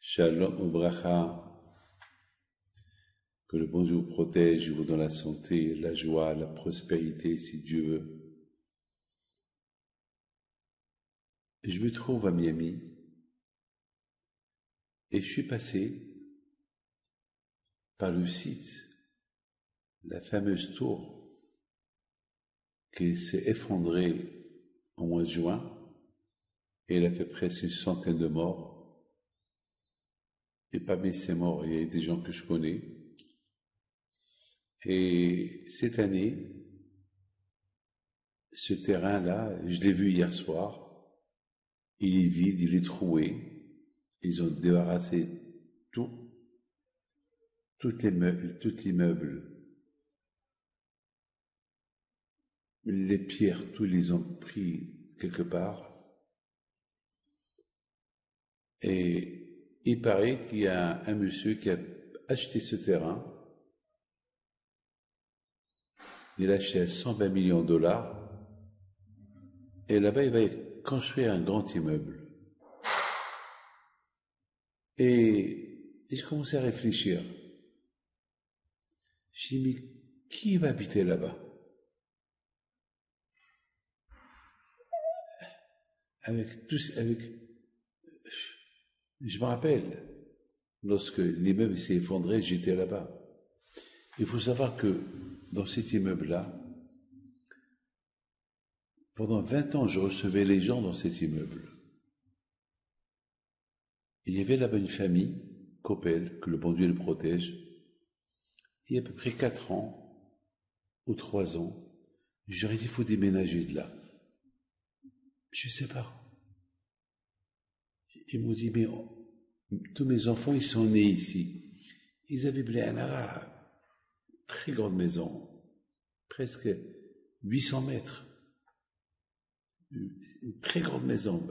Shalom Obracha, que le bon Dieu vous protège, vous donne la santé, la joie, la prospérité, si Dieu veut. Je me trouve à Miami et je suis passé par le site, la fameuse tour qui s'est effondrée au mois de juin et elle a fait presque 100 de morts. Et parmi ces morts, il y a des gens que je connais. Et cette année, ce terrain-là, je l'ai vu hier soir, il est vide, il est troué. Ils ont débarrassé tout l'immeuble. Les pierres, tous les ont pris quelque part. Et il paraît qu'il y a un monsieur qui a acheté ce terrain. Il a acheté à 120 millions de dollars. Et là-bas, il va construire un grand immeuble. Et je commençais à réfléchir. Je dis, mais qui va habiter là-bas? Je me rappelle, lorsque l'immeuble s'est effondré, j'étais là-bas. Il faut savoir que dans cet immeuble-là, pendant 20 ans, je recevais les gens dans cet immeuble. Il y avait là-bas une famille, Coppel, que le bon Dieu le protège. Il y a à peu près 4 ans ou 3 ans, je leur ai dit, il faut déménager de là. Je ne sais pas. Ils m'ont dit, mais tous mes enfants, ils sont nés ici. Ils avaient Bléanara, très grande maison, presque 800 mètres. Une très grande maison,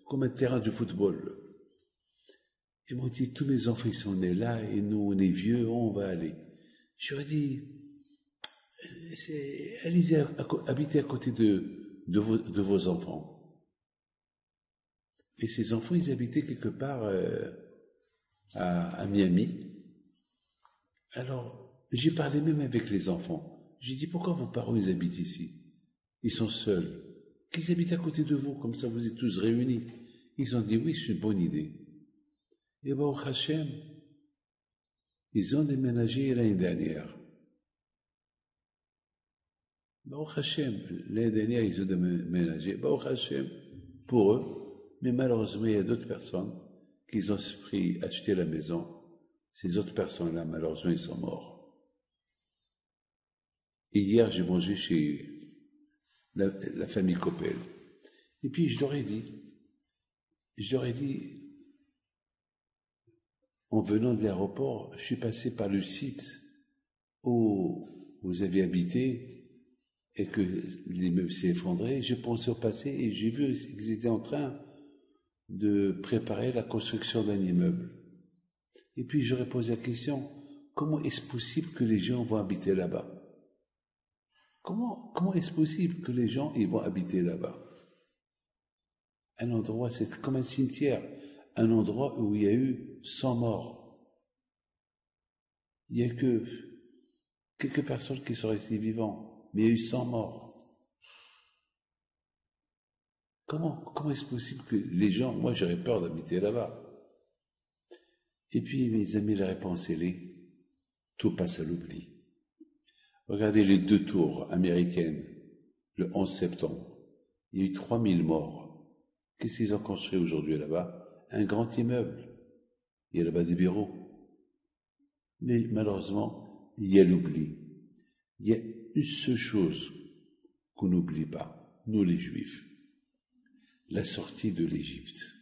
comme un terrain de football. Ils m'ont dit, tous mes enfants, ils sont nés là, et nous, on est vieux, on va aller. Je leur ai dit, allez-y, habitez à côté de vos enfants. Et ces enfants, ils habitaient quelque part à Miami. Alors, j'ai parlé même avec les enfants. J'ai dit, pourquoi vos parents, ils habitent ici? Ils sont seuls. Qu'ils habitent à côté de vous, comme ça vous êtes tous réunis. Ils ont dit, oui, c'est une bonne idée. Et Baruch Hashem, ils ont déménagé l'année dernière. Baruch Hashem, l'année dernière, ils ont déménagé. Baruch Hashem, pour eux. Mais malheureusement, il y a d'autres personnes qui ont pris acheter la maison. Ces autres personnes-là, malheureusement, ils sont morts. Et hier, j'ai mangé chez la famille Coppel. Et puis, je leur ai dit, en venant de l'aéroport, je suis passé par le site où vous avez habité et que l'immeuble s'est effondré. J'ai pensé au passé et j'ai vu qu'ils étaient en train de préparer la construction d'un immeuble. Et puis j'aurais posé la question, comment est-ce possible que les gens vont habiter là-bas? Comment est-ce possible que les gens ils vont habiter là-bas? Un endroit, c'est comme un cimetière, un endroit où il y a eu 100 morts. Il n'y a que quelques personnes qui sont restées vivantes, mais il y a eu 100 morts. Comment est-ce possible que les gens, moi j'aurais peur d'habiter là-bas. Et puis mes amis, la réponse elle est, tout passe à l'oubli. Regardez les 2 tours américaines, le 11 septembre. Il y a eu 3000 morts. Qu'est-ce qu'ils ont construit aujourd'hui là-bas? Un grand immeuble. Il y a là-bas des bureaux. Mais malheureusement, il y a l'oubli. Il y a une seule chose qu'on n'oublie pas, nous les Juifs. La sortie de l'Égypte.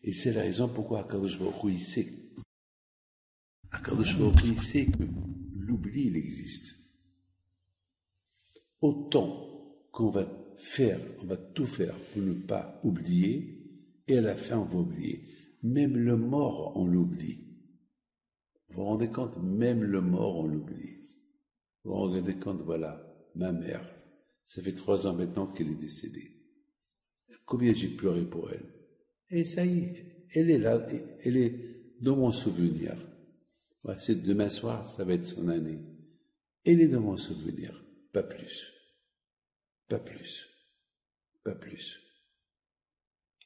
Et c'est la raison pourquoi Akadosh Baruch Hu, il sait. Akadosh Baruch Hu, il sait que l'oubli, il existe. Autant qu'on va tout faire pour ne pas oublier, et à la fin, on va oublier. Même le mort, on l'oublie. Vous vous rendez compte? Même le mort, on l'oublie. Vous vous rendez compte? Voilà, ma mère. Ça fait 3 ans maintenant qu'elle est décédée. Combien j'ai pleuré pour elle. Et ça y est, elle est là, elle est dans mon souvenir. Ouais, c'est demain soir, ça va être son année. Elle est dans mon souvenir, pas plus, pas plus, pas plus.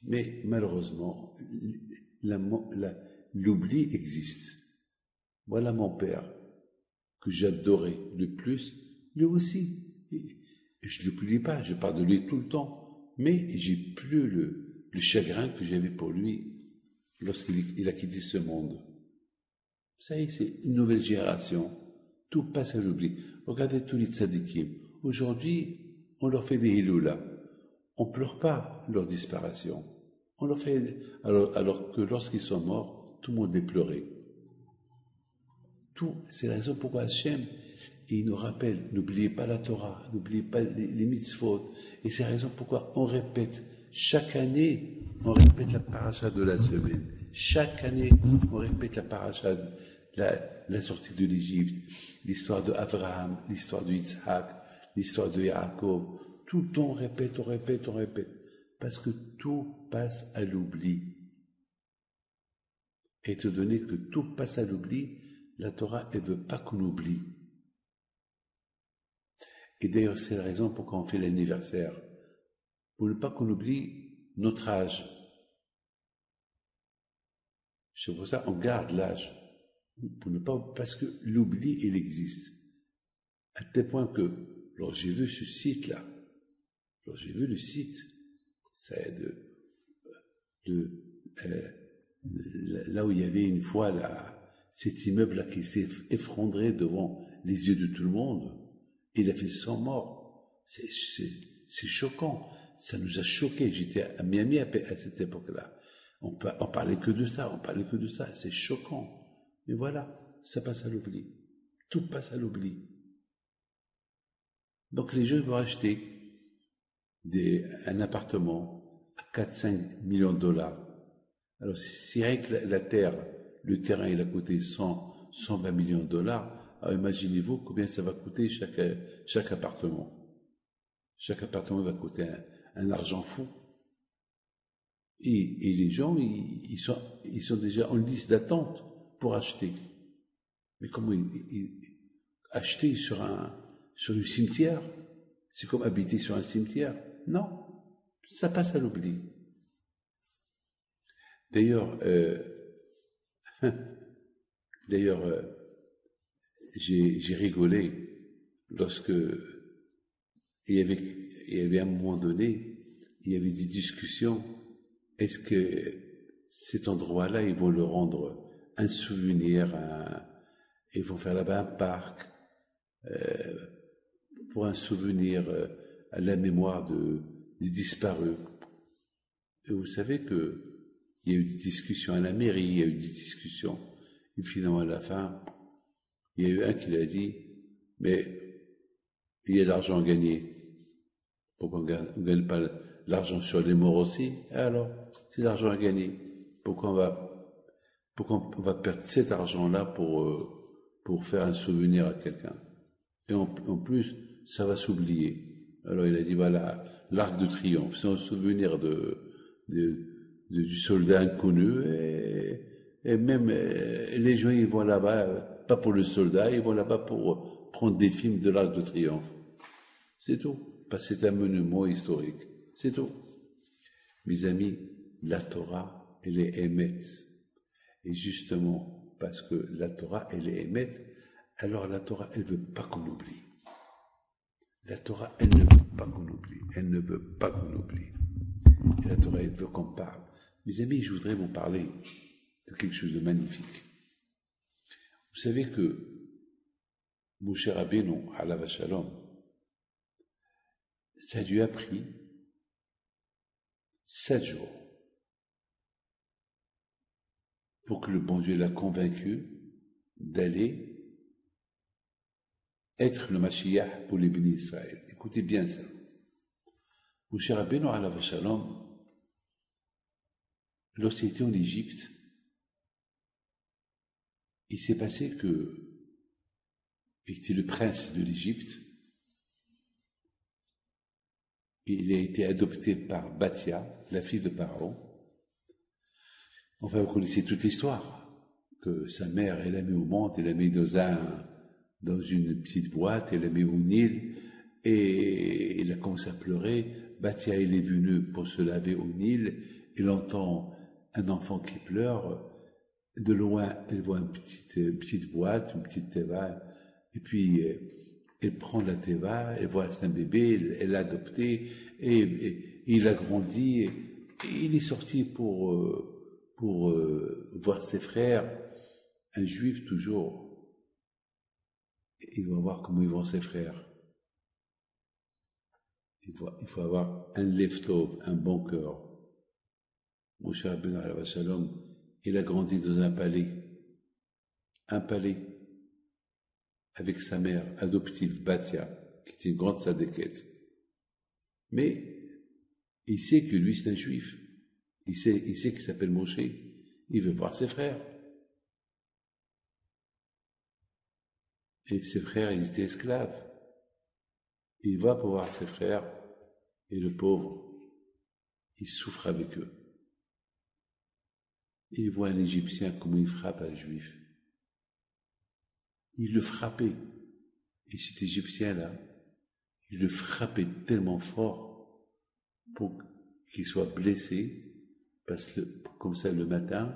Mais malheureusement, l'oubli existe. Voilà mon père, que j'adorais le plus, lui aussi. Et je ne l'oublie pas, je parle de lui tout le temps, mais j'ai plus le chagrin que j'avais pour lui lorsqu'il a quitté ce monde. Ça y est, c'est une nouvelle génération. Tout passe à l'oubli. Regardez tous les tzadikim. Aujourd'hui, on leur fait des hiloulas. On ne pleure pas leur disparition. On leur fait, alors que lorsqu'ils sont morts, tout le monde les pleurait. Tout, c'est la raison pourquoi Hachem, il nous rappelle, n'oubliez pas la Torah, n'oubliez pas les mitzvot. Et c'est la raison pourquoi on répète, chaque année, on répète la paracha de la semaine. Chaque année, on répète la paracha, la sortie de l'Égypte, l'histoire de Abraham, l'histoire de Yitzhak, l'histoire de Yaakov. Tout le temps, on répète, on répète, on répète. Parce que tout passe à l'oubli. Et étant donné que tout passe à l'oubli, la Torah, elle ne veut pas qu'on oublie. Et d'ailleurs, c'est la raison pourquoi on fait l'anniversaire. Pour ne pas qu'on oublie notre âge. C'est pour ça qu'on garde l'âge. Pour ne pas, parce que l'oubli, il existe. À tel point que, alors j'ai vu ce site-là, alors j'ai vu le site, c'est là où il y avait une fois cet immeuble-là qui s'est effondré devant les yeux de tout le monde. Il a fait 100 morts. C'est choquant. Ça nous a choqués. J'étais à Miami à cette époque-là. On parlait que de ça, on parlait que de ça. C'est choquant. Mais voilà, ça passe à l'oubli. Tout passe à l'oubli. Donc les gens vont acheter un appartement à 4-5 millions de dollars. Alors si rien que la terre, le terrain, il a coûté 120 millions de dollars, alors imaginez-vous combien ça va coûter chaque appartement. Chaque appartement va coûter un argent fou. Et les gens, ils sont déjà en liste d'attente pour acheter. Mais comment acheter sur un cimetière? C'est comme habiter sur un cimetière? Non, ça passe à l'oubli. D'ailleurs, j'ai rigolé lorsque il y avait à un moment donné, il y avait des discussions. Est-ce que cet endroit-là, ils vont le rendre un souvenir, ils vont faire là-bas un parc pour un souvenir à la mémoire des disparus. Et vous savez que il y a eu des discussions à la mairie, il y a eu des discussions, et finalement à la fin, il y a eu un qui l'a dit, mais il y a de l'argent à gagner. Pourquoi on ne gagne pas l'argent sur les morts aussi? Alors, c'est de l'argent à gagner. Pourquoi on va perdre cet argent-là pour faire un souvenir à quelqu'un? Et en plus, ça va s'oublier. Alors il a dit, voilà, l'Arc de Triomphe, c'est un souvenir du soldat inconnu, et même les gens, ils vont là-bas, pas pour le soldat, ils vont là-bas pour prendre des films de l'Arc de Triomphe. C'est tout. Parce que c'est un monument historique. C'est tout. Mes amis, la Torah, elle est émette. Et justement, parce que la Torah, elle est émette, alors la Torah, elle ne veut pas qu'on oublie. La Torah, elle ne veut pas qu'on oublie. Elle ne veut pas qu'on oublie. Et la Torah, elle veut qu'on parle. Mes amis, je voudrais vous parler de quelque chose de magnifique. Vous savez que Moshe Rabbeinu, alav shalom, ça lui a pris 7 jours pour que le bon Dieu l'a convaincu d'aller être le Mashiach pour les bénis d'Israël. Écoutez bien ça. Moshe Rabbeinu, alav shalom, lorsqu'il était en Égypte, il s'est passé il était le prince de l'Égypte. Il a été adopté par Bathia, la fille de Pharaon. Enfin, vous connaissez toute l'histoire, que sa mère, elle l'a mis au monde, elle l'a mis dans une petite boîte, elle l'a mis au Nil, et il a commencé à pleurer. Batia, il est venu pour se laver au Nil, il entend un enfant qui pleure, de loin, elle voit une petite boîte, une petite teva, et puis elle prend la teva, elle voit c'est un bébé, elle l'a adopté, et il a grandi, et il est sorti pour voir ses frères, un juif toujours, il va voir comment ils vont ses frères. Il faut avoir un leftov, un bon cœur. Moshe Rabbeinu alav shalom, il a grandi dans un palais, avec sa mère adoptive, Batia, qui était une grande sadéquette. Mais il sait que lui, c'est un juif. Il sait qu'il s'appelle Moshe. Il veut voir ses frères. Et ses frères, ils étaient esclaves. Il va pour voir ses frères, et le pauvre, il souffre avec eux. Il voit un Égyptien, comment il frappe un Juif. Il le frappait. Et cet Égyptien-là, il le frappait tellement fort pour qu'il soit blessé, parce que comme ça le matin,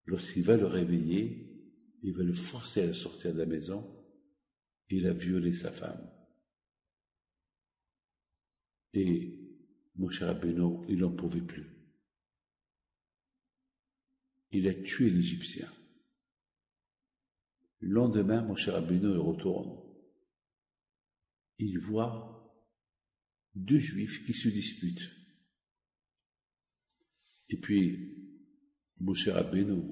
lorsqu'il va le réveiller, il va le forcer à sortir de la maison, et il a violé sa femme. Et Moshe Rabbeinu, il n'en pouvait plus. Il a tué l'Égyptien. Le lendemain, Moshe Rabbeinu, il retourne. Il voit deux Juifs qui se disputent. Et puis, Moshe Rabbeinu,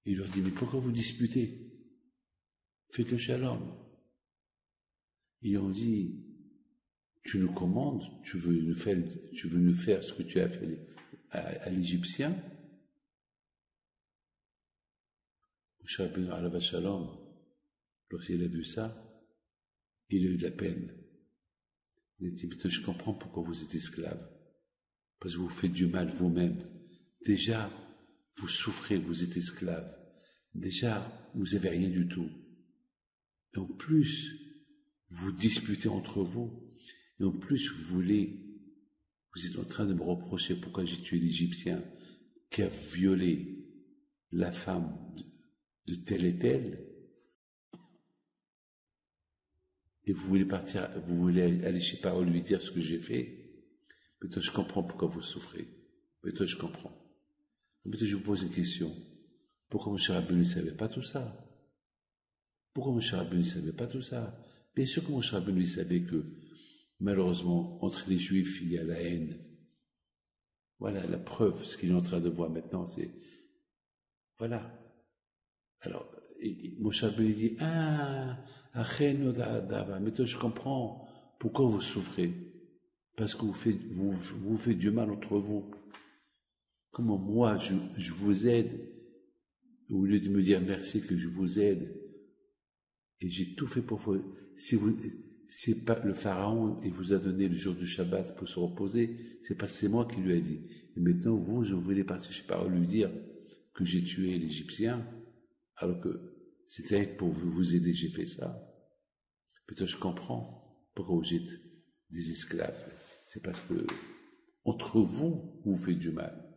il leur dit, mais pourquoi vous disputez? Faites le shalom. Ils ont dit, tu nous commandes, tu veux nous faire ce que tu as fait à l'Égyptien? Moshe Rabbeinu alav shalom, lorsqu'il a vu ça, il a eu de la peine. Il a dit, je comprends pourquoi vous êtes esclave. Parce que vous faites du mal vous-même. Déjà, vous souffrez, vous êtes esclave. Déjà, vous n'avez rien du tout. Et en plus, vous disputez entre vous. Et en plus, vous êtes en train de me reprocher pourquoi j'ai tué l'Égyptien qui a violé la femme de tel et tel. Et vous voulez aller chez Paro lui dire ce que j'ai fait. Mais toi, je comprends pourquoi vous souffrez. Mais toi, je comprends. Mais toi, je vous pose une question. Pourquoi Moshe Rabbeinu ne savait pas tout ça? Pourquoi Moshe Rabbeinu ne savait pas tout ça? Bien sûr que Moshe Rabbeinu savait que, malheureusement, entre les Juifs, il y a la haine. Voilà la preuve, ce qu'il est en train de voir maintenant, c'est... Voilà. Alors, Moshe Rabbeinu dit, mais toi, je comprends pourquoi vous souffrez. Parce que vous faites du mal entre vous. Comment moi, je vous aide, au lieu de me dire merci que je vous aide, et j'ai tout fait pour vous. C'est pas le pharaon, il vous a donné le jour du Shabbat pour se reposer, c'est moi qui lui ai dit. Et maintenant, vous voulez partir chez Paro lui dire que j'ai tué l'Égyptien, alors que c'était pour vous aider, j'ai fait ça. Peut-être je comprends pourquoi vous êtes des esclaves. C'est parce que, entre vous, vous faites du mal.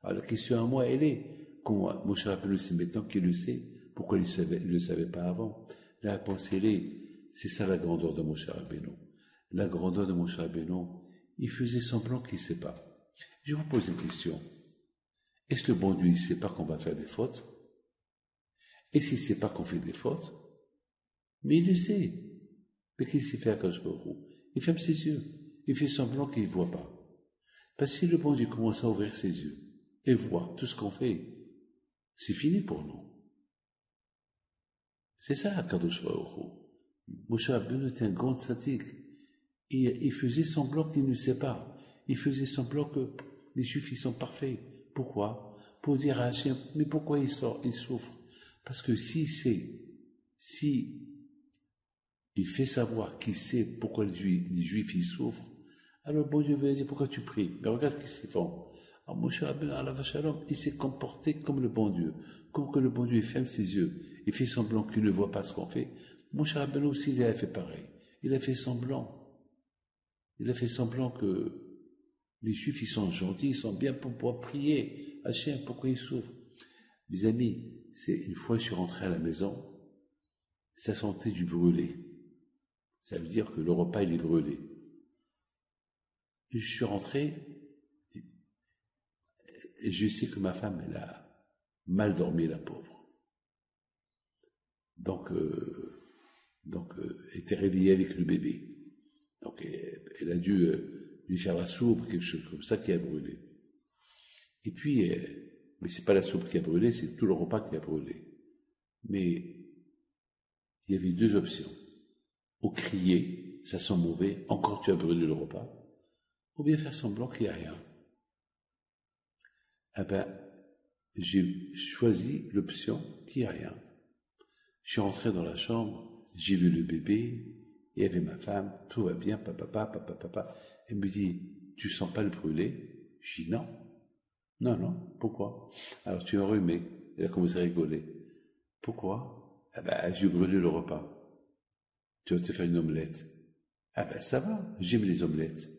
Alors la question à moi, elle est, comment Moshe Rabbeinu, c'est maintenant qu'il le sait, pourquoi il ne le savait pas avant? La réponse, elle est, c'est ça la grandeur de Moshe Rabbeinu. La grandeur de Moshe Rabbeinu, il faisait semblant qu'il ne sait pas. Je vous pose une question. Est-ce que le bon Dieu, il ne sait pas qu'on va faire des fautes? Et s'il ne sait pas qu'on fait des fautes? Mais il le sait. Mais qu'est-ce qu'il fait à Kadosh Baruch Hu? Il ferme ses yeux. Il fait semblant qu'il ne voit pas. Parce que si le bon Dieu commence à ouvrir ses yeux et voit tout ce qu'on fait, c'est fini pour nous. C'est ça, Kadosh Baruch Hu. Moshe Rabbeinu était un grand tzaddik. Il faisait semblant qu'il ne sait pas. Il faisait semblant que les Juifs, ils sont parfaits. Pourquoi? Pour dire à Hachem, mais pourquoi il souffre? Parce que si il fait savoir qu'il sait pourquoi les Juifs ils souffrent, Alors bon Dieu va dire, pourquoi tu pries? Mais regarde ce qu'ils font. Alors Moshe Rabbeinu, alav shalom, il s'est comporté comme le bon Dieu. Comme que le bon Dieu, il ferme ses yeux. Il fait semblant qu'il ne voit pas ce qu'on fait. Moshe Rabbeinu aussi, il a fait pareil. Il a fait semblant. Il a fait semblant que les Juifs, ils sont gentils, ils sont bien pour pouvoir prier. Hachem, pourquoi ils souffrent? Mes amis, c'est une fois je suis rentré à la maison, ça sentait du brûlé. Ça veut dire que le repas, il est brûlé. Et je suis rentré, et je sais que ma femme, elle a mal dormi, la pauvre. Donc, elle était réveillée avec le bébé. Donc, elle a dû lui faire la soupe, quelque chose comme ça qui a brûlé. Et puis, mais c'est pas la soupe qui a brûlé, c'est tout le repas qui a brûlé. Mais il y avait deux options. Ou crier, ça sent mauvais, encore tu as brûlé le repas, ou bien faire semblant qu'il n'y a rien. Eh ben, j'ai choisi l'option qu'il n'y a rien. Je suis rentré dans la chambre, j'ai vu le bébé, il y avait ma femme, tout va bien, papa. Elle me dit, tu sens pas le brûler? Je dis non. Non, pourquoi? Alors tu es enrhumé. Elle a commencé à rigoler. Pourquoi? Ah ben, j'ai brûlé le repas. Tu vas te faire une omelette. Ah ben, ça va, j'aime les omelettes.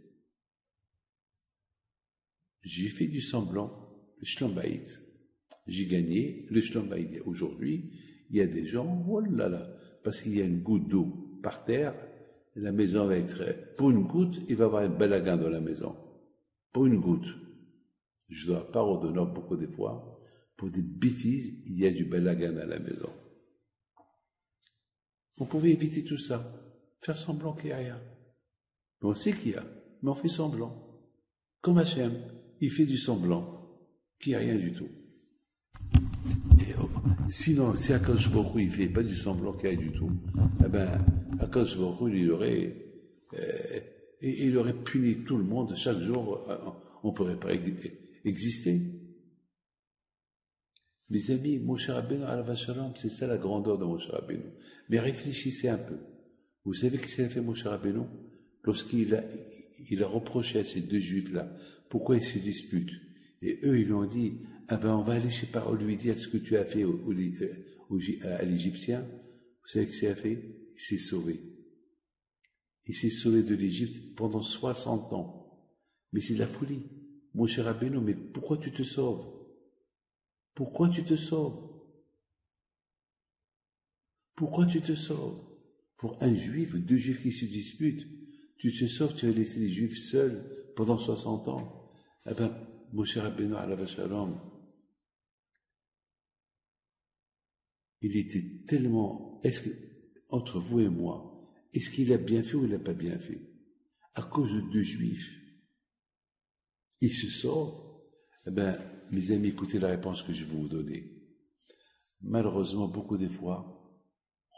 J'ai fait du semblant, le shlombaït. J'ai gagné le shlombaït. Aujourd'hui, il y a des gens, oh là là, parce qu'il y a une goutte d'eau par terre, la maison va être, pour une goutte, il va y avoir un balagan dans la maison. Pour une goutte. Je dois pardonner beaucoup de fois, pour des bêtises, il y a du balagan à la maison. On pouvait éviter tout ça, faire semblant qu'il n'y a rien. Mais on sait qu'il y a, mais on fait semblant. Comme Hachem, il fait du semblant, qu'il n'y a rien du tout. Et sinon, si Akadosh Baruch Hu, il ne fait pas du semblant qu'il n'y a rien du tout, eh ben, Akadosh Baruch Hu, il aurait puni tout le monde, chaque jour, on ne pourrait pas exister. Mes amis, Moshe Rabbeinu, alav shalom, c'est ça la grandeur de Moshe Rabbeinu. Mais réfléchissez un peu. Vous savez qu'est-ce qu'il a fait Moshe Rabbeinu? Lorsqu'il a reproché à ces deux juifs-là, pourquoi ils se disputent? Et eux, ils lui ont dit, ah ben, on va aller chez Paro lui dire ce que tu as fait à l'Égyptien. Vous savez ce qu'il a fait? Il s'est sauvé. Il s'est sauvé de l'Égypte pendant 60 ans. Mais c'est de la folie. Moshe Rabbeinu, mais pourquoi tu te sauves? Pourquoi tu te sauves? Pourquoi tu te sauves? Pour un juif, deux juifs qui se disputent, tu te sauves, tu vas laisser les juifs seuls pendant 60 ans. Eh ben, Moshe Rabbeinu, alav shalom, il était tellement, entre vous et moi, est-ce qu'il a bien fait ou il n'a pas bien fait? À cause de deux juifs, il se sauve. Eh ben, mes amis, écoutez la réponse que je vais vous donner. Malheureusement, beaucoup des fois,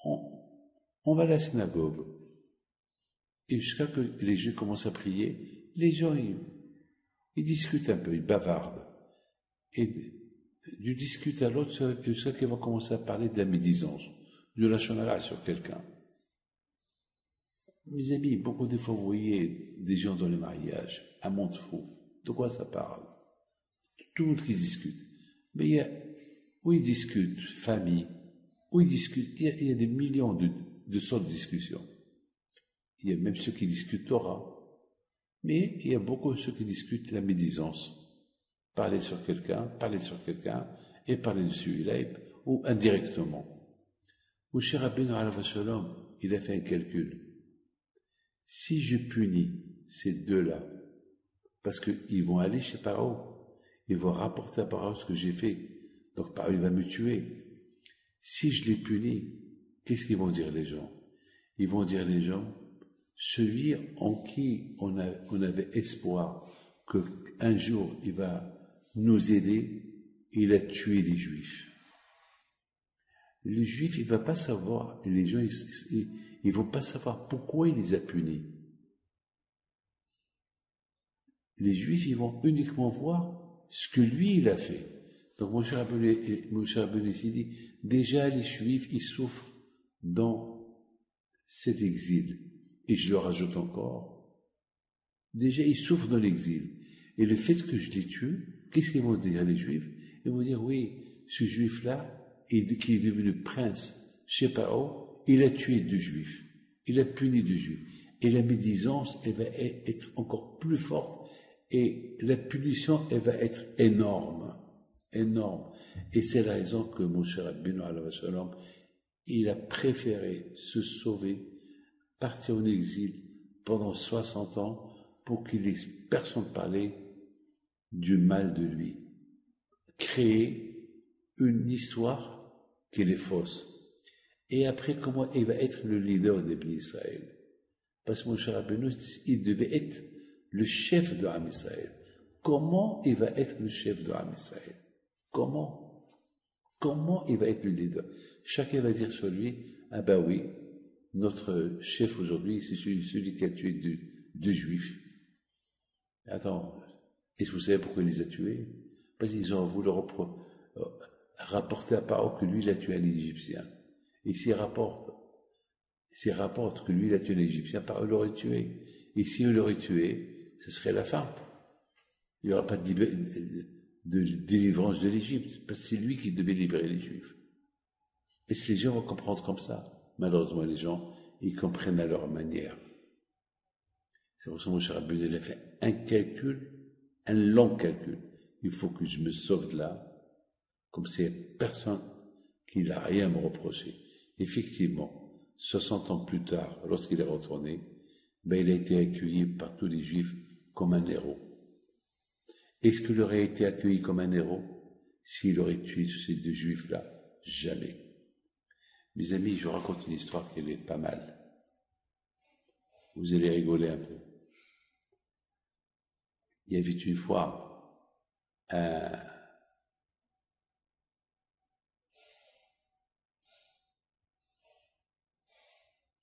on va à la synagogue. Et jusqu'à ce que les Juifs commencent à prier, les gens, ils discutent un peu, ils bavardent. Et du discute à l'autre, jusqu'à qu'ils vont commencer à parler de la médisance, de la shonara sur quelqu'un. Mes amis, beaucoup de fois, vous voyez des gens dans les mariages, un monde fou. De quoi ça parle? Tout le monde qui discute. Mais il y a, où ils discutent, famille, où ils discutent, il y a des millions de sortes de discussions. Il y a même ceux qui discutent Torah. Mais il y a beaucoup de ceux qui discutent la médisance. Parler sur quelqu'un, et parler de celui-là, ou indirectement. Moshe Rabbeinu, alav shalom, il a fait un calcul. Si je punis ces deux-là, parce qu'ils vont aller chez Paro, ils vont rapporter à Paro ce que j'ai fait, donc Paro il va me tuer. Si je les punis, qu'est-ce qu'ils vont dire les gens? Ils vont dire les gens, celui en qui on avait espoir qu'un jour il va nous aider, il a tué les Juifs. Les Juifs, il ne va pas savoir, et les gens, ils vont pas savoir pourquoi il les a punis. Les Juifs, ils vont uniquement voir ce que lui, il a fait. Donc, Moshe Rabbeinu s'est dit, déjà, les Juifs, ils souffrent dans cet exil. Et je leur ajoute encore, Déjà, ils souffrent dans l'exil. Et le fait que je les tue, qu'est-ce qu'ils vont dire les Juifs? Ils vont dire, oui, ce Juif-là, qui est devenu prince chez Paro, il a tué 2 Juifs. Il a puni 2 Juifs. Et la médisance, elle va être encore plus forte. Et la punition, elle va être énorme. Énorme. Et c'est la raison que mon cher Rabbeinu alayhi salam, il a préféré se sauver, partir en exil pendant 60 ans pour qu'il laisse personne parler du mal de lui. Créer une histoire qui est fausse. Et après, comment il va être le leader d'Ibn Israël? Parce que mon cher Rabbeinu, il devait être le chef de Am Israël. Comment il va être le chef de Am Israël? Comment il va être le leader? Chacun va dire sur lui, ah ben oui, notre chef aujourd'hui, c'est celui qui a tué 2 Juifs. Attends, est-ce que vous savez pourquoi il les a tués? Parce qu'ils ont voulu rapporter à Paro que lui, il a tué un Égyptien. Et s'il rapporte que lui, il a tué un Égyptien, Paro l'aurait tué. Et s'il l'aurait tué, ce serait la fin. Il n'y aura pas de délivrance de l'Égypte, parce que c'est lui qui devait libérer les Juifs. Est-ce que les gens vont comprendre comme ça? Malheureusement, les gens, ils comprennent à leur manière. C'est pour ça que mon cher Rabbeinu, il a fait un calcul, un long calcul. Il faut que je me sauve de là, comme c'est personne qui n'a rien à me reprocher. Effectivement, 60 ans plus tard, lorsqu'il est retourné, il a été accueilli par tous les Juifs comme un héros. Est-ce qu'il aurait été accueilli comme un héros s'il aurait tué ces 2 Juifs-là? Jamais. Mes amis, je vous raconte une histoire qui est pas mal. Vous allez rigoler un peu. Il y avait une fois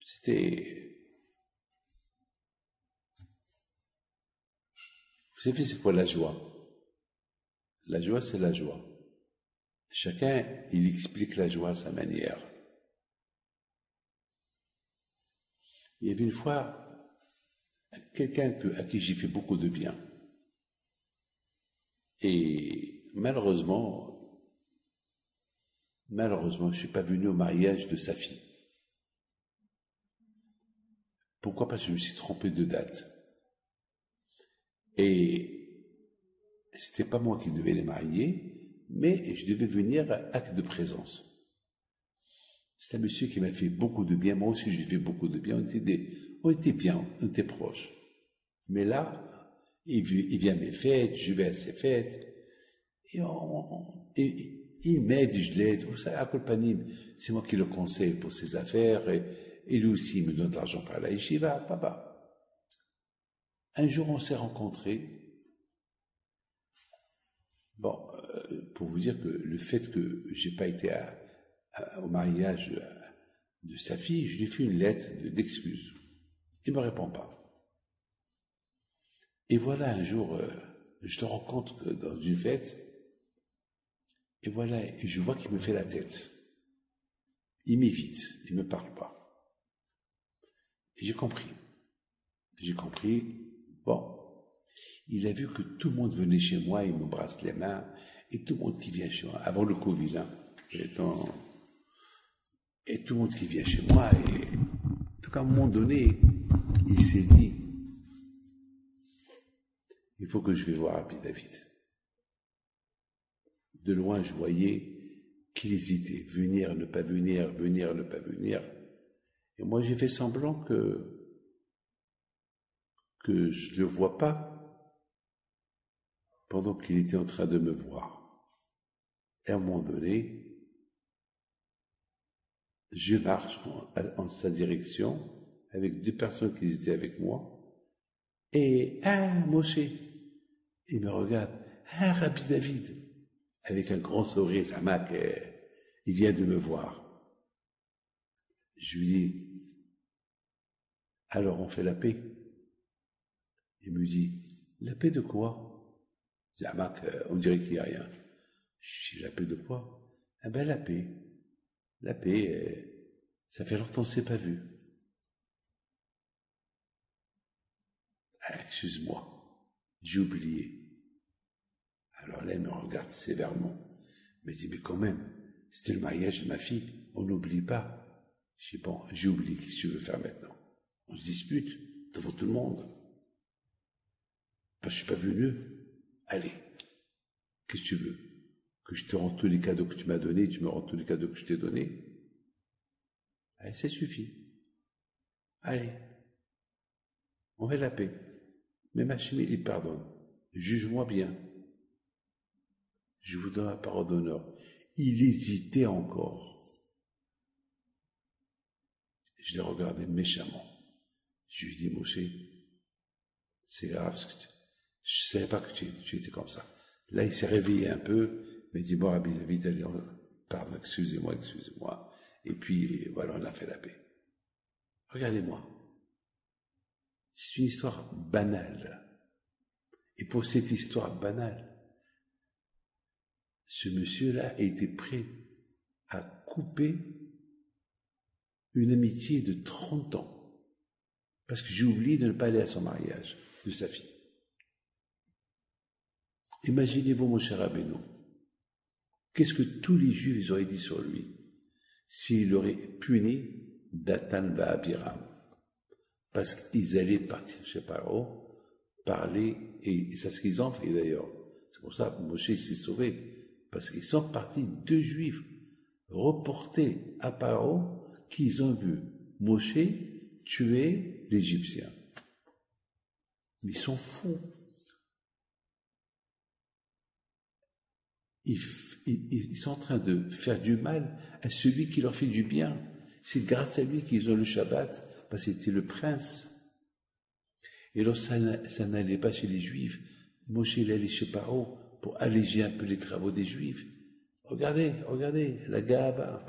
c'était... Vous savez, c'est quoi la joie? La joie, c'est la joie. Chacun, il explique la joie à sa manière. Il y avait une fois quelqu'un à qui j'ai fait beaucoup de bien. Et malheureusement, je ne suis pas venu au mariage de sa fille. Pourquoi? Parce que je me suis trompé de date. Et c'était pas moi qui devais les marier, mais je devais venir à acte de présence. C'est un monsieur qui m'a fait beaucoup de bien, moi aussi j'ai fait beaucoup de bien, on était bien, on était proches. Mais là, il vient à mes fêtes, je vais à ses fêtes, et il m'aide, je l'aide, vous savez, à Colpanim, c'est moi qui le conseille pour ses affaires, et lui aussi il me donne de l'argent par la yeshiva, papa. Un jour on s'est rencontrés, bon, pour vous dire que le fait que j'ai pas été au mariage de sa fille, je lui fais une lettre d'excuse. Il ne me répond pas. Et voilà, un jour, je te rencontre dans une fête, et voilà, je vois qu'il me fait la tête. Il m'évite, il ne me parle pas. Et j'ai compris. Bon, il a vu que tout le monde venait chez moi, il me brasse les mains, et tout le monde qui vient chez moi, avant le Covid, hein, et tout le monde qui vient chez moi, et en tout cas, à un moment donné, il s'est dit, il faut que je vais voir Rabbi David. De loin, je voyais qu'il hésitait, venir, ne pas venir, venir, ne pas venir. Et moi, j'ai fait semblant que je ne le vois pas pendant qu'il était en train de me voir. Et à un moment donné, je marche en sa direction avec 2 personnes qui étaient avec moi. Et Moshe, il me regarde, Rabbi David, avec un grand sourire, Zamak, il vient de me voir. Je lui dis, alors on fait la paix. Il me dit, la paix de quoi? Zamak, on dirait qu'il n'y a rien. Je dis, la paix de quoi? Ah ben la paix. La paix, ça fait longtemps qu'on ne s'est pas vu. Ah, excuse-moi, j'ai oublié. Alors là, il me regarde sévèrement. Il me dit, mais quand même, c'était le mariage de ma fille, on n'oublie pas. Je dis, bon, j'ai oublié, qu'est-ce que tu veux faire maintenant? On se dispute devant tout le monde. Parce que je suis pas venu. Allez, qu'est-ce que tu veux? Que je te rende tous les cadeaux que tu m'as donnés, tu me rends tous les cadeaux que je t'ai donnés? Allez, ça suffit. Allez, on fait la paix. Mais Hachem, il pardonne. Juge-moi bien. Je vous donne la parole d'honneur. Il hésitait encore. Je l'ai regardé méchamment. Je lui ai dit, Moshe, c'est grave ce que je ne savais pas que tu étais comme ça. Là, il s'est réveillé un peu, mais il dit, bon, Rabbi David, allez, pardon, excusez-moi. Et puis, voilà, on a fait la paix. Regardez-moi. C'est une histoire banale. Et pour cette histoire banale, ce monsieur-là était prêt à couper une amitié de 30 ans. Parce que j'ai oublié de ne pas aller à son mariage de sa fille. Imaginez-vous, mon cher Rabbeinu, qu'est-ce que tous les Juifs auraient dit sur lui s'il aurait puni Datan va Abiram, parce qu'ils allaient partir chez Paro, parler, et c'est ce qu'ils ont fait d'ailleurs. C'est pour ça que Moshe s'est sauvé, parce qu'ils sont partis 2 Juifs reportés à Paro, qu'ils ont vu Moshe tuer l'Égyptien. Mais ils sont fous. Ils sont en train de faire du mal à celui qui leur fait du bien. C'est grâce à lui qu'ils ont le Shabbat, parce que c'était le prince. Et lorsque ça n'allait pas chez les Juifs, Moshe il allait chez Paro pour alléger un peu les travaux des Juifs. Regardez, la Gava,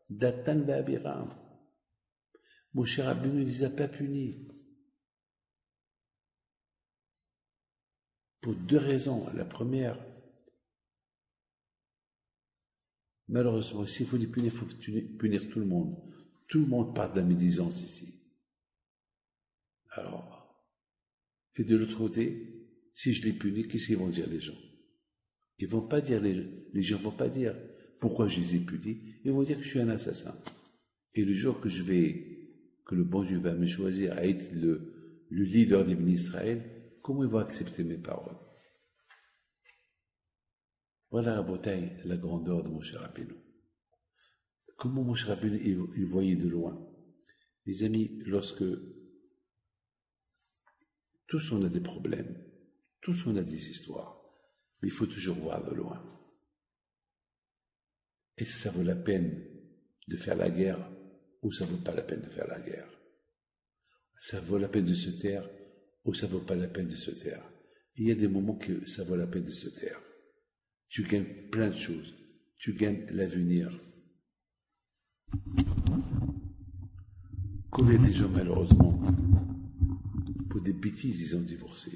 Datan Ba'abiram. Moshe Rabbeinu ne les a pas punis. Pour 2 raisons. La première, malheureusement, s'il faut les punir, il faut punir tout le monde. Tout le monde parle de la médisance ici. Alors, et de l'autre côté, si je les punis, qu'est-ce qu'ils vont dire les gens? Ils vont pas dire, les gens vont pas dire pourquoi je les ai punis. Ils vont dire que je suis un assassin. Et le jour que le bon Dieu va me choisir à être le leader d'Ibn Israël, comment ils vont accepter mes paroles? Voilà, Rabotai, la grandeur de Moshe Rabbeinu. Comment Moshe Rabbeinu, il voyait de loin. Les amis, lorsque tous on a des problèmes, tous on a des histoires, mais il faut toujours voir de loin. Est-ce que ça vaut la peine de faire la guerre ou ça vaut pas la peine de faire la guerre? Ça vaut la peine de se taire ou ça vaut pas la peine de se taire? Il y a des moments que ça vaut la peine de se taire. Tu gagnes plein de choses. Tu gagnes l'avenir. Combien de gens, malheureusement, pour des bêtises, ils ont divorcé.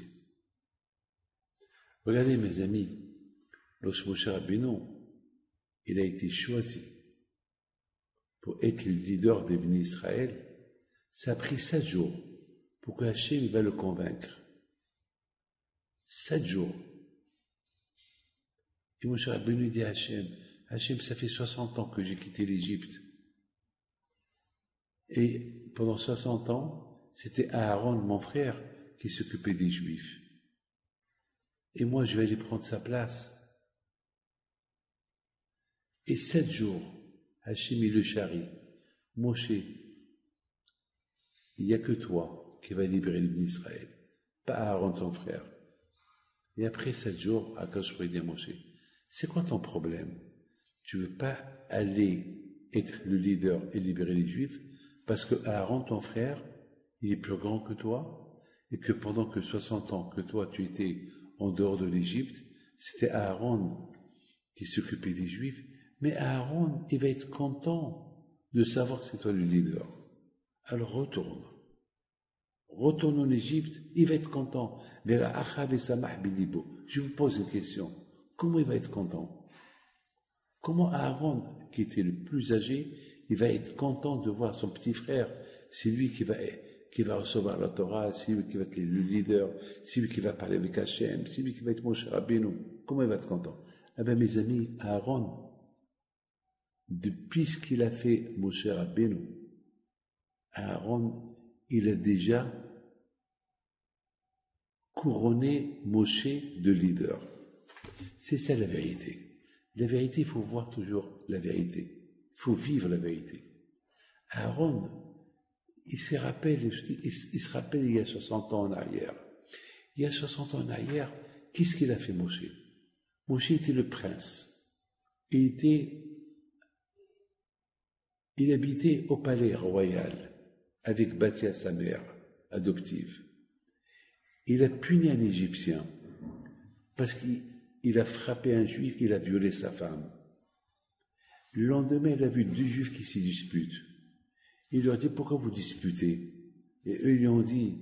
Regardez, mes amis, lorsque Moshe Rabbeinu, il a été choisi pour être le leader des bénis Israël, ça a pris 7 jours pour que Hachem va le convaincre. 7 jours. Et Moshe Rabbeinu dit à Hachem, ça fait 60 ans que j'ai quitté l'Égypte. Et pendant 60 ans, c'était Aaron, mon frère, qui s'occupait des Juifs. Et moi, je vais aller prendre sa place. Et 7 jours, Hachem il le charrie. Moshe, il n'y a que toi qui vas libérer l'Israël, pas Aaron ton frère. Et après 7 jours, Akash pourrait dire Moshe, c'est quoi ton problème? Tu veux pas aller être le leader et libérer les Juifs parce que Aaron ton frère, il est plus grand que toi et que pendant que 60 ans que toi tu étais en dehors de l'Égypte, c'était Aaron qui s'occupait des Juifs. Mais Aaron, il va être content de savoir que c'est toi le leader. Alors retourne. Retourne en Égypte, il va être content. Je vous pose une question. Comment il va être content? Comment Aaron, qui était le plus âgé, il va être content de voir son petit frère? C'est lui qui qui va recevoir la Torah, c'est lui qui va être le leader, c'est lui qui va parler avec Hachem, c'est lui qui va être Moshe Rabbeinu. Comment il va être content? Ah ben mes amis, Aaron, depuis ce qu'il a fait Moshe Rabbeinu, Aaron, il a déjà couronné Moshe de leader. C'est ça la vérité. La vérité, il faut voir toujours la vérité. Il faut vivre la vérité. Aaron, il se rappelle il y a 60 ans en arrière. Il y a 60 ans en arrière, qu'est-ce qu'il a fait Moshe? Moshe était le prince. Il habitait au palais royal avec Bathia, sa mère adoptive. Il a puni un Égyptien parce qu'il a frappé un Juif, il a violé sa femme. Le lendemain, il a vu 2 Juifs qui s'y disputent. Il leur dit, pourquoi vous disputez? Et eux, ils lui ont dit,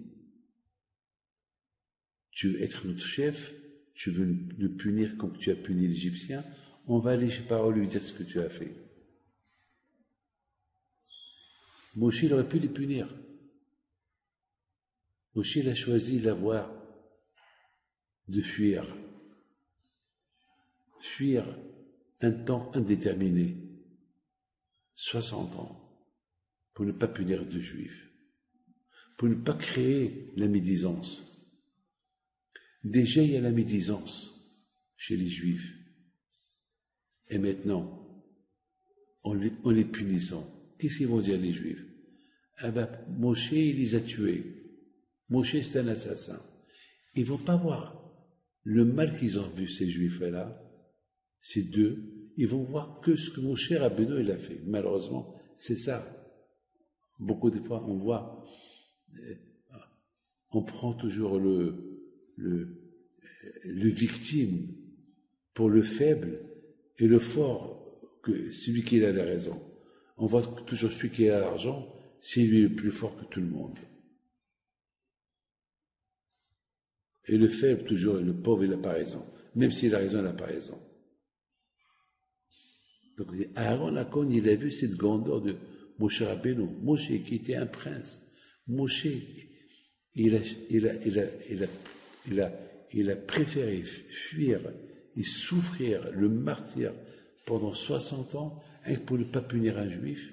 tu veux être notre chef, tu veux nous punir comme tu as puni l'Égyptien, on va aller chez Paro lui dire ce que tu as fait. Moshe, il aurait pu les punir. Moshe, il a choisi la voie de fuir. Fuir un temps indéterminé, 60 ans, pour ne pas punir de Juifs, pour ne pas créer la médisance. Déjà, il y a la médisance chez les Juifs. Et maintenant, en les punissant, qu'est-ce qu'ils vont dire les Juifs? Ah ben, Moshe, il les a tués. Moshe, c'est un assassin. Ils ne vont pas voir le mal qu'ils ont vu, ces Juifs-là, ces deux. Ils vont voir que ce que Moshe Rabbeinu, il a fait. Malheureusement, c'est ça. Beaucoup de fois, on voit, on prend toujours le victime pour le faible et le fort, que celui qui a la raison. On voit toujours celui qui a l'argent, c'est lui le plus fort que tout le monde. Et le faible, toujours, le pauvre, il n'a pas raison. Même s'il a raison, il n'a pas raison. Donc, Aaron Akon, il a vu cette grandeur de Moshe Rabbeinu. Moshe, qui était un prince. Moshe, il a préféré fuir et souffrir le martyre pendant 60 ans pour ne pas punir un juif.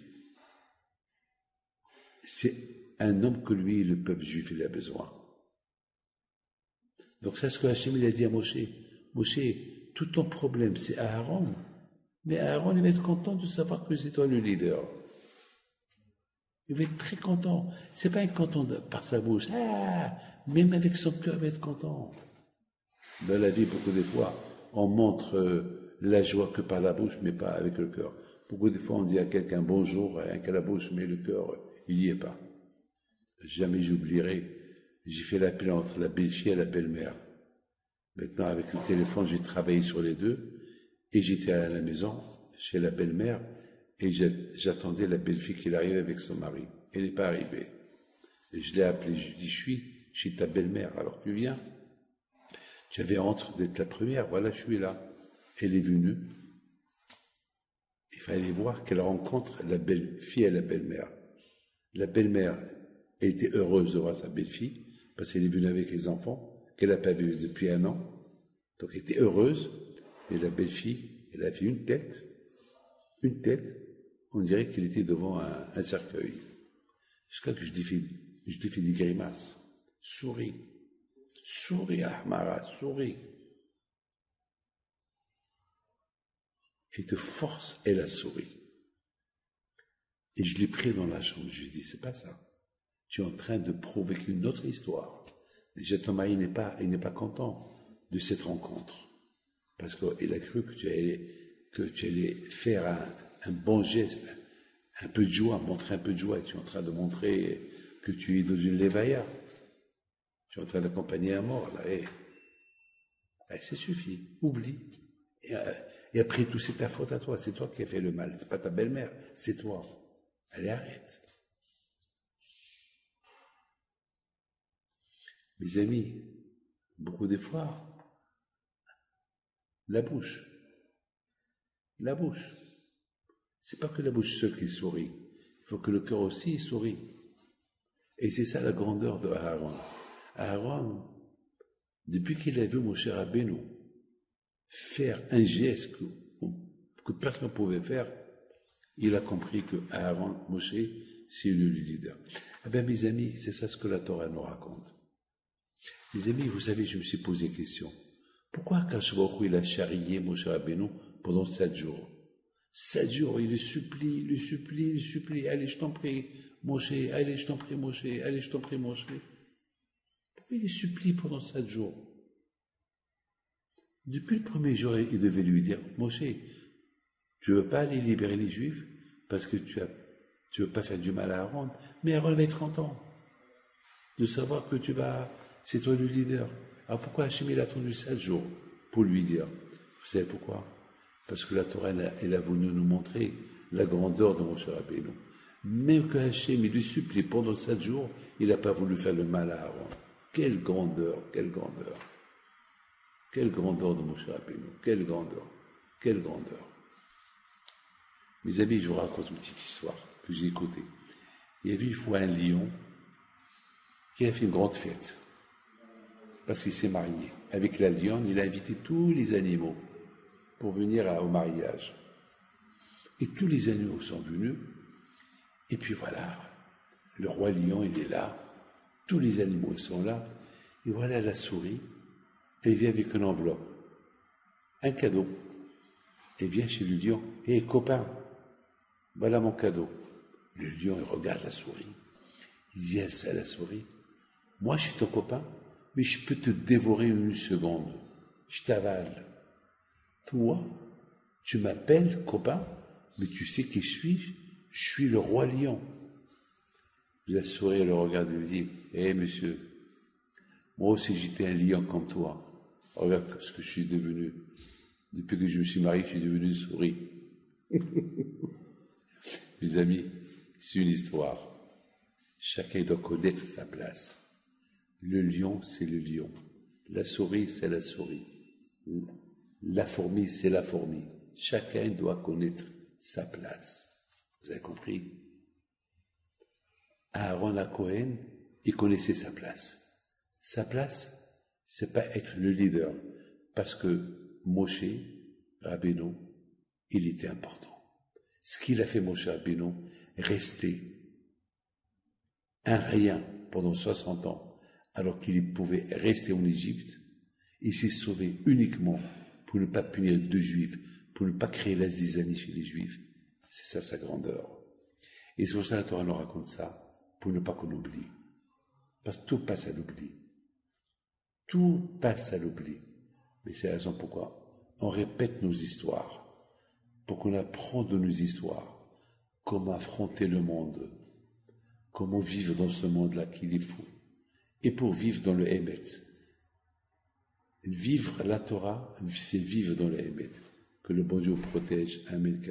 C'est un homme que lui, le peuple juif, il a besoin. Donc c'est ce que Hachem il a dit à Moshe. Moshe, tout ton problème, c'est Aaron. Mais Aaron, il va être content de savoir que c'est toi le leader. Il va être très content. C'est pas être content par sa bouche. Ah, même avec son cœur, il va être content. Dans la vie, beaucoup de fois, on montre la joie que par la bouche, mais pas avec le cœur. Beaucoup de fois, on dit à quelqu'un bonjour, rien qu'à la bouche, mais le cœur, il n'y est pas. Jamais j'oublierai. J'ai fait l'appel entre la belle-fille et la belle-mère. Maintenant, avec le téléphone, j'ai travaillé sur les deux. Et j'étais à la maison, chez la belle-mère, et j'attendais la belle-fille qui arrive avec son mari. Elle n'est pas arrivée. Et je l'ai appelée, je lui ai dit, je suis chez ta belle-mère, alors tu viens. Tu avais honte d'être la première, voilà, je suis là. Elle est venue. Il fallait voir qu'elle rencontre la belle-fille et la belle-mère. La belle-mère était heureuse de voir sa belle-fille, parce qu'elle est venue avec les enfants, qu'elle n'a pas vus depuis 1 an. Donc elle était heureuse. Et la belle-fille, elle a fait une tête, on dirait qu'elle était devant un cercueil. Jusqu'à que je lui fais des grimaces. Souris, Ahmara, souris. Et de force, elle a souri. Et je l'ai pris dans la chambre, je lui ai dit, c'est pas ça. Tu es en train de prouver qu'une autre histoire. Déjà, ton mari n'est pas content de cette rencontre. Parce qu'il a cru que tu allais faire un bon geste, un peu de joie, montrer un peu de joie. Tu es en train de montrer que tu es dans une lévaïa. Tu es en train d'accompagner un mort, là. Et ça suffit, oublie. Et après tout, c'est ta faute à toi. C'est toi qui as fait le mal. C'est pas ta belle-mère, c'est toi. Allez, arrête. Mes amis, beaucoup de fois, la bouche. C'est pas que la bouche seule qui sourit. Il faut que le cœur aussi sourit. Et c'est ça la grandeur de Aaron. Aaron, depuis qu'il a vu Moshe Rabbeinu faire un geste que personne ne pouvait faire, il a compris que Aaron, Moshe, c'est le leader. Eh bien, mes amis, c'est ça ce que la Torah nous raconte. Mes amis, vous savez, je me suis posé la question. Pourquoi Akash Baruch Hu, il a charrié Moshe Rabbeinu pendant 7 jours? 7 jours, il le supplie. Allez, je t'en prie, Moshe, allez, je t'en prie, Moshe, allez, je t'en prie, Moshe. Pourquoi il le supplie pendant 7 jours? Depuis le premier jour, il devait lui dire, Moshe, tu veux pas aller libérer les Juifs parce que tu veux pas faire du mal à Aaron, mais Aaron va être content de savoir que c'est toi le leader. Alors pourquoi Hachem il a attendu 7 jours pour lui dire? Vous savez pourquoi? Parce que la Torah, elle a voulu nous montrer la grandeur de Moshe Rabbeinu. Même que Hachem il lui supplie pendant 7 jours, il n'a pas voulu faire le mal à Aaron. Quelle grandeur de Moshe Rabbeinu, quelle grandeur. Mes amis, je vous raconte une petite histoire que j'ai écoutée. Il y avait une fois un lion qui a fait une grande fête parce qu'il s'est marié. Avec la lionne, il a invité tous les animaux pour venir au mariage. Et tous les animaux sont venus. Et puis voilà, le roi lion, il est là. Tous les animaux sont là. Et voilà la souris. Elle vient avec une enveloppe, un cadeau. Elle vient chez le lion. Hé, copain, voilà mon cadeau. Le lion, il regarde la souris. Il dit à la souris, moi, je suis ton copain, mais je peux te dévorer en 1 seconde. Je t'avale. Toi, tu m'appelles copain, mais tu sais qui je suis? Je suis le roi lion. La souris, elle le regarde et lui dit, hé, monsieur, moi aussi, j'étais un lion comme toi. Regarde ce que je suis devenu. Depuis que je me suis marié, je suis devenu une souris. Mes amis, c'est une histoire. Chacun doit connaître sa place. Le lion, c'est le lion. La souris, c'est la souris. La fourmi, c'est la fourmi. Chacun doit connaître sa place. Vous avez compris? Aaron à Cohen, il connaissait sa place. Sa place, c'est pas être le leader, parce que Moshe Rabbeinu, il était important. Ce qu'il a fait Moshe Rabbeinu, rester un rien pendant 60 ans, alors qu'il pouvait rester en Égypte, il s'est sauvé uniquement pour ne pas punir de Juifs, pour ne pas créer la zizanie chez les Juifs. C'est ça sa grandeur. Et c'est pour ça que la Torah nous raconte ça, pour ne pas qu'on oublie. Parce que tout passe à l'oubli. Tout passe à l'oubli. Mais c'est la raison pourquoi on répète nos histoires, pour qu'on apprenne de nos histoires, comment affronter le monde, comment vivre dans ce monde-là qu'il est fou, et pour vivre dans le Hémet. Vivre la Torah, c'est vivre dans le Hémet. Que le bon Dieu protège. Amen.